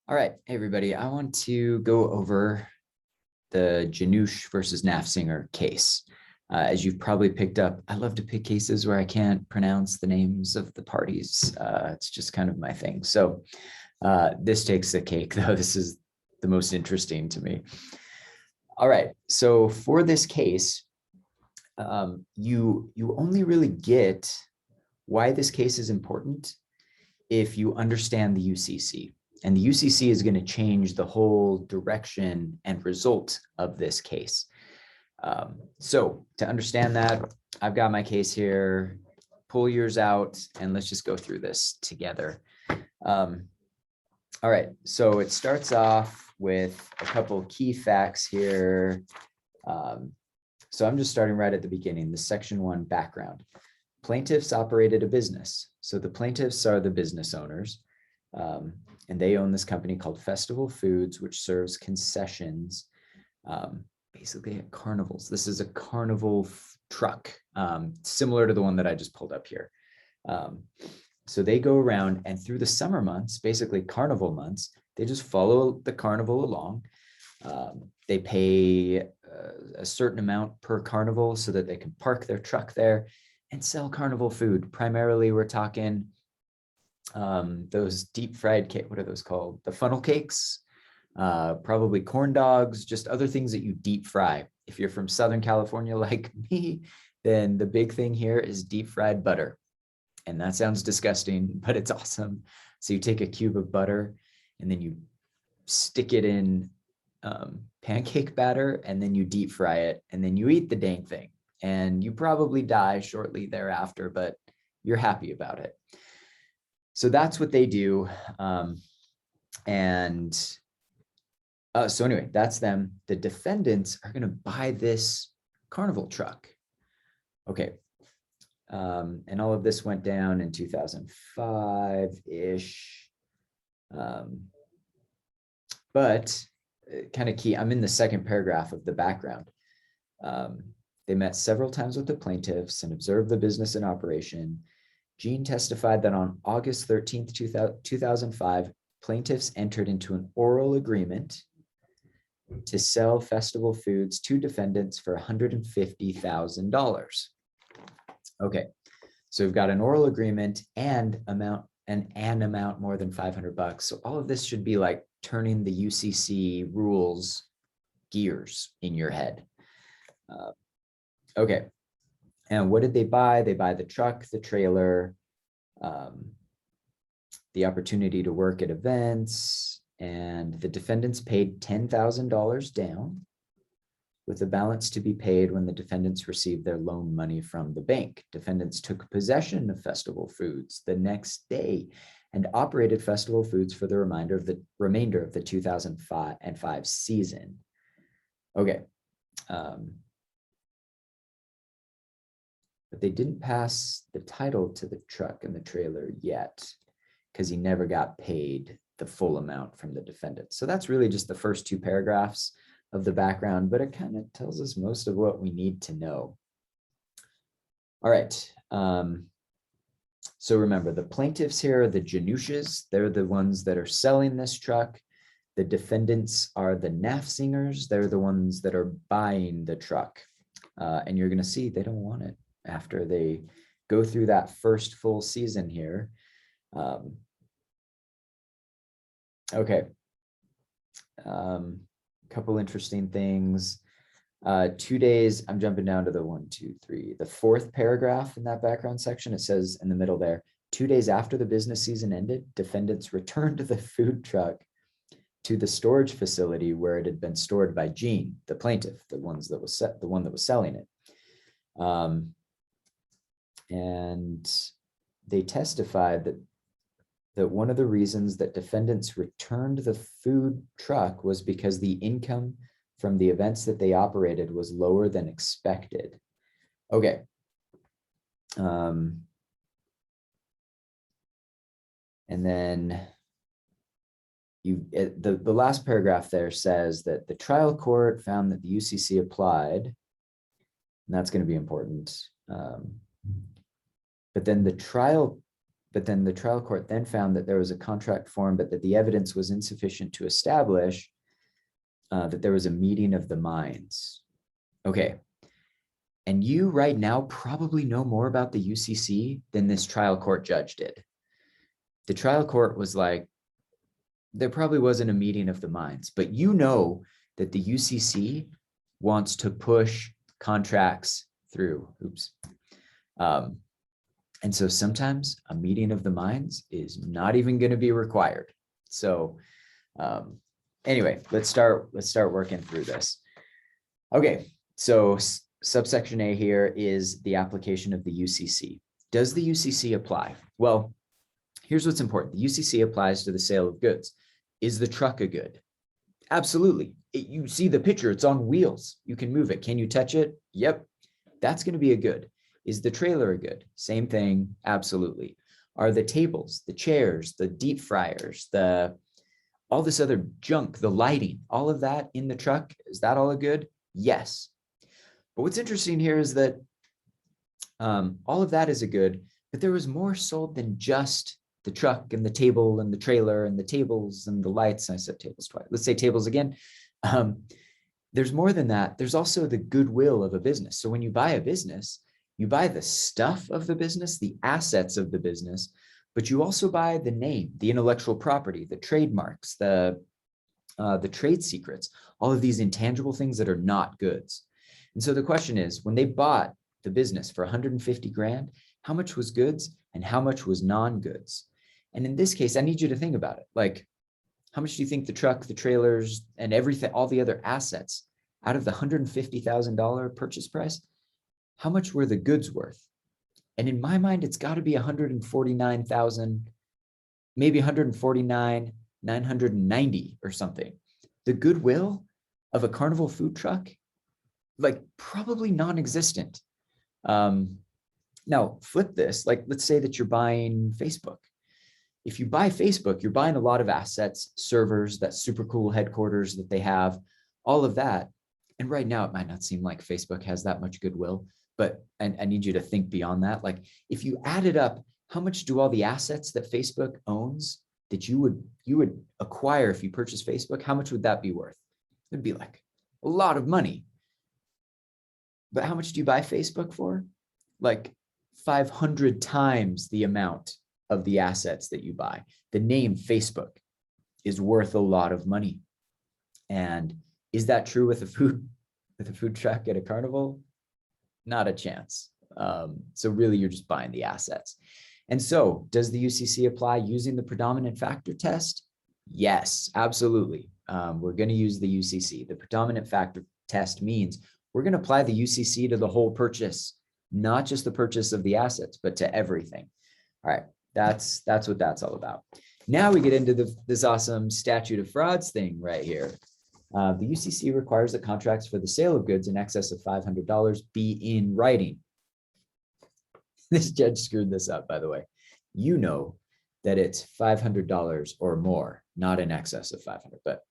All right, hey everybody, I want to go over the Jannusch versus Nafziger case. As you've probably picked up, I love to pick cases where I can't pronounce the names of the parties. It's just kind of my thing. So this takes the cake, though. This is the most interesting to me. All right, so for this case, you only really get why this case is important if you understand the UCC. And the UCC is going to change the whole direction and result of this case. So to understand that, I've got my case here. Pull yours out and let's just go through this together. All right, so it starts off with a couple of key facts here. So I'm just starting right at the beginning, the section 1 background. Plaintiffs operated a business. So the plaintiffs are the business owners. And they own this company called Festival Foods, which serves concessions, basically at carnivals. This is a carnival truck, similar to the one that I just pulled up here. So they go around and through the summer months, basically carnival months, they just follow the carnival along. They pay a certain amount per carnival so that they can park their truck there and sell carnival food. Primarily, we're talking those deep fried cake, what are those called? The funnel cakes, probably corn dogs, just other things that you deep fry. If you're from Southern California like me, then the big thing here is deep fried butter. And that sounds disgusting, but it's awesome. So you take a cube of butter and then you stick it in pancake batter and then you deep fry it and then you eat the dang thing. And you probably die shortly thereafter, but you're happy about it. So that's what they do. So anyway, that's them. The defendants are going to buy this carnival truck. Okay. And all of this went down in 2005-ish. But kind of key, I'm in the second paragraph of the background. They met several times with the plaintiffs and observed the business in operation. Jean testified that on August 13th, 2005, plaintiffs entered into an oral agreement to sell Festival Foods to defendants for $150,000. Okay, so we've got an oral agreement and an amount more than $500. So all of this should be like turning the UCC rules gears in your head. Okay. And what did they buy? They buy the truck, the trailer, the opportunity to work at events, and the defendants paid $10,000 down with the balance to be paid when the defendants received their loan money from the bank. Defendants took possession of Festival Foods the next day and operated Festival Foods for the remainder of the 2005 season. Okay. But they didn't pass the title to the truck and the trailer yet because he never got paid the full amount from the defendant. So that's really just the first two paragraphs of the background, but it kind of tells us most of what we need to know. All right. So remember, the plaintiffs here are the Jannusches. They're the ones that are selling this truck. The defendants are the Nafzingers. They're the ones that are buying the truck. And you're going to see they don't want it after they go through that first full season here. Okay. Couple interesting things. 2 days, I'm jumping down to the fourth paragraph in that background section. It says in the middle there, 2 days after the business season ended, defendants returned the food truck to the storage facility where it had been stored by Jean, the plaintiff, the one that was selling it. And they testified that one of the reasons that defendants returned the food truck was because the income from the events that they operated was lower than expected. Okay. And then the last paragraph there says that the trial court found that the UCC applied, and that's going to be important. But then the trial but then the trial court then found that there was a contract formed, but that the evidence was insufficient to establish that there was a meeting of the minds. Okay. And you right now probably know more about the UCC than this trial court judge did. The trial court was like, there probably wasn't a meeting of the minds, but you know that the UCC wants to push contracts through. Oops. And so sometimes a meeting of the minds is not even going to be required. So anyway, let's start working through this. Okay, so subsection A here is the application of the UCC. Does the UCC apply? Well, here's what's important. The UCC applies to the sale of goods. Is the truck a good? Absolutely. You see the picture, it's on wheels. You can move it. Can you touch it? Yep. That's going to be a good. Is the trailer a good? Same thing. Absolutely. Are the tables, the chairs, the deep fryers, all this other junk, the lighting, all of that in the truck, is that all a good? Yes. But what's interesting here is that all of that is a good, but there was more sold than just the truck and the table and the trailer and the tables and the lights. I said tables twice. Let's say tables again. There's more than that. There's also the goodwill of a business. So when you buy a business, you buy the stuff of the business, the assets of the business, but you also buy the name, the intellectual property, the trademarks, the trade secrets, all of these intangible things that are not goods. And so the question is, when they bought the business for 150 grand, how much was goods and how much was non-goods? And in this case, I need you to think about it. Like, how much do you think the truck, the trailers, and everything, all the other assets out of the $150,000 purchase price, how much were the goods worth? And in my mind, it's got to be 149,000, maybe 149,990 or something. The goodwill of a Carnival food truck, like probably non-existent. Now flip this, like let's say that you're buying Facebook. If you buy Facebook, you're buying a lot of assets, servers, that super cool headquarters that they have, all of that. And right now it might not seem like Facebook has that much goodwill, but I need you to think beyond that. Like if you added up, how much do all the assets that Facebook owns that you would acquire if you purchase Facebook, how much would that be worth? It'd be like a lot of money. But how much do you buy Facebook for? Like 500 times the amount of the assets that you buy. The name Facebook is worth a lot of money. And is that true with a food truck at a carnival? Not a chance. So really you're just buying the assets. And so does the UCC apply using the predominant factor test? Yes, absolutely. We're going to use the UCC. The predominant factor test means we're going to apply the UCC to the whole purchase, not just the purchase of the assets, but to everything. All right, that's what that's all about. Now we get into this awesome statute of frauds thing right here. The UCC requires that contracts for the sale of goods in excess of $500 be in writing. This judge screwed this up, by the way. You know that it's $500 or more, not in excess of 500, but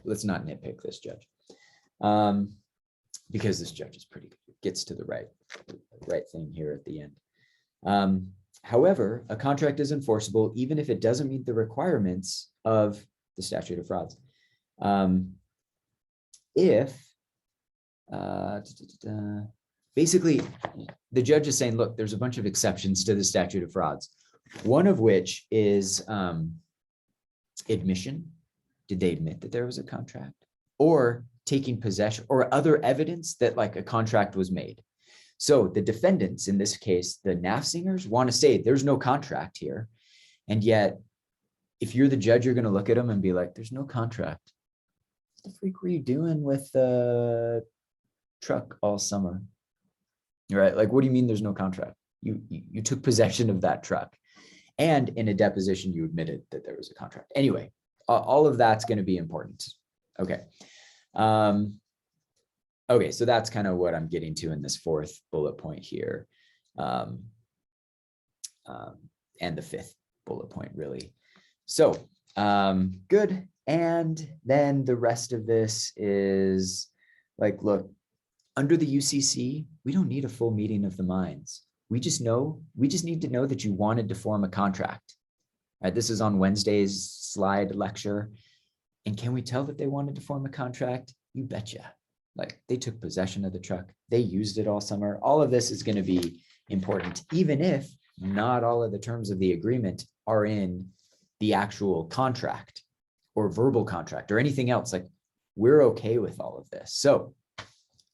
let's not nitpick this judge. Because this judge is pretty good, gets to the right thing here at the end. However, a contract is enforceable even if it doesn't meet the requirements of the statute of frauds. Basically, the judge is saying, look, there's a bunch of exceptions to the statute of frauds, one of which is admission. Did they admit that there was a contract? Or taking possession or other evidence that like a contract was made. So the defendants, in this case, the Nafzingers, want to say there's no contract here. And yet, if you're the judge, you're going to look at them and be like, there's no contract. What the freak were you doing with the truck all summer? Right? Like, what do you mean there's no contract? You took possession of that truck. And in a deposition, you admitted that there was a contract. Anyway, all of that's going to be important. Okay. Okay, so that's kind of what I'm getting to in this fourth bullet point here. And the fifth bullet point, really. So good. And then the rest of this is like, look, under the UCC, we don't need a full meeting of the minds. we just need to know that you wanted to form a contract. Right? This is on Wednesday's slide lecture. And can we tell that they wanted to form a contract? You betcha. Like they took possession of the truck. They used it all summer. All of this is going to be important, even if not all of the terms of the agreement are in the actual contract or verbal contract or anything else. Like we're okay with all of this. So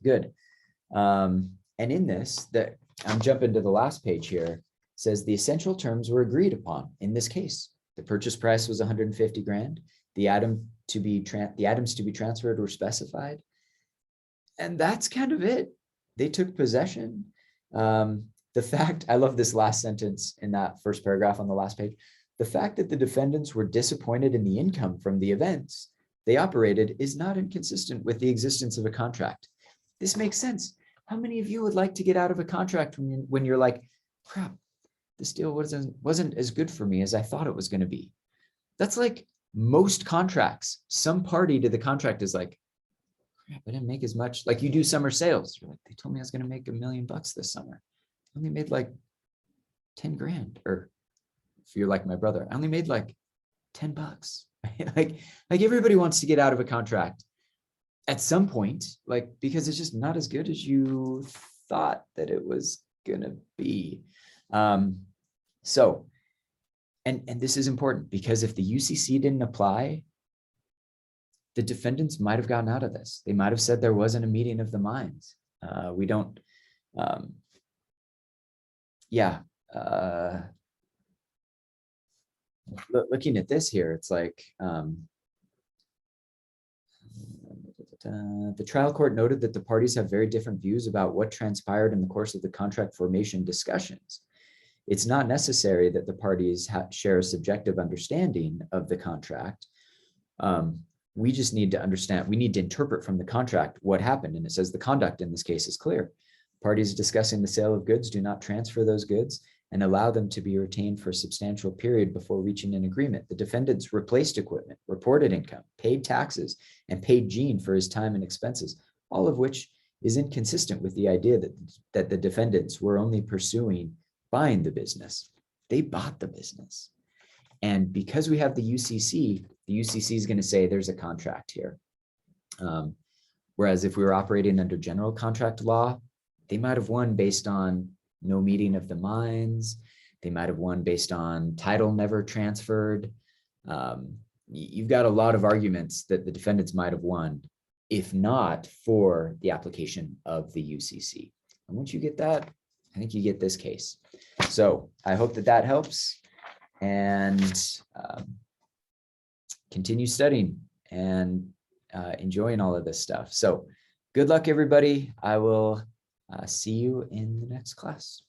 good. And in this, that I'm jumping to the last page here, says the essential terms were agreed upon in this case. The purchase price was 150 grand. The items to be transferred were specified. And that's kind of it. They took possession. The fact, I love this last sentence in that first paragraph on the last page. The fact that the defendants were disappointed in the income from the events they operated is not inconsistent with the existence of a contract. This makes sense. How many of you would like to get out of a contract when you're like, crap, this deal wasn't as good for me as I thought it was going to be? That's like most contracts. Some party to the contract is like, crap, I didn't make as much. Like you do summer sales. You're like, they told me I was going to make $1 million this summer. I only made like 10 grand. Or if you're like my brother, I only made like $10. like everybody wants to get out of a contract at some point, like, because it's just not as good as you thought that it was gonna be. So, and this is important because if the UCC didn't apply, the defendants might have gotten out of this. They might have said there wasn't a meeting of the minds. We don't, looking at this here, it's like, the trial court noted that the parties have very different views about what transpired in the course of the contract formation discussions. It's not necessary that the parties share a subjective understanding of the contract. We just need to understand, we need to interpret from the contract what happened. And it says the conduct in this case is clear. Parties discussing the sale of goods do not transfer those goods and allow them to be retained for a substantial period before reaching an agreement. The defendants replaced equipment, reported income, paid taxes, and paid Gene for his time and expenses, all of which is inconsistent with the idea that the defendants were only pursuing buying the business. They bought the business. And because we have the UCC is going to say there's a contract here. Whereas if we were operating under general contract law, they might have won based on no meeting of the minds. They might have won based on title never transferred. You've got a lot of arguments that the defendants might have won, if not for the application of the UCC. And once you get that, I think you get this case. So I hope that helps, and continue studying and enjoying all of this stuff. So good luck, everybody. I will see you in the next class.